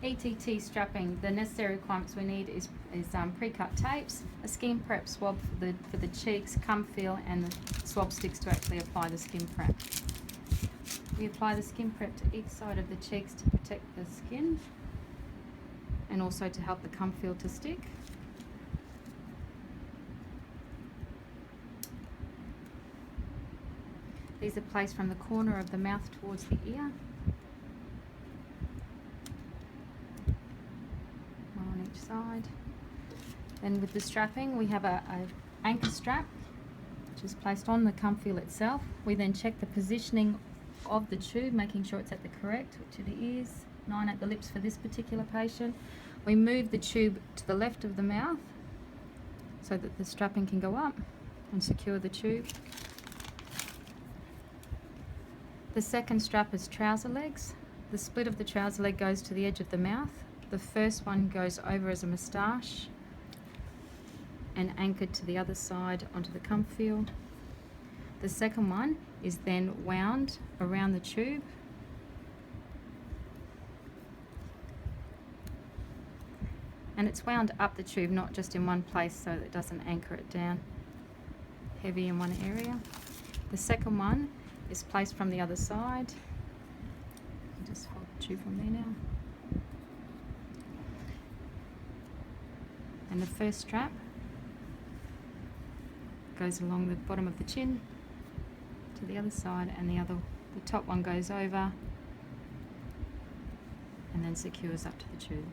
ETT strapping, the necessary requirements we need is pre-cut tapes, a skin prep swab for the cheeks, cum feel, and the swab sticks to actually apply the skin prep. We apply the skin prep to each side of the cheeks to protect the skin and also to help the cum feel to stick. These are placed from the corner of the mouth towards the ear. One on each side. Then with the strapping, we have a anchor strap, which is placed on the cum feel itself. We then check the positioning of the tube, making sure it's at the correct, which it is, 9 at the lips for this particular patient. We move the tube to the left of the mouth so that the strapping can go up and secure the tube. The second strap is trouser legs. The split of the trouser leg goes to the edge of the mouth. The first one goes over as a moustache and anchored to the other side onto the cum feel. The second one is then wound around the tube and it's wound up the tube, not just in one place, so that it doesn't anchor it down heavy in one area. The second one is placed from the other side. I'll just hold the tube from there now. And the first strap goes along the bottom of the chin to the other side, and the top one goes over and then secures up to the tube.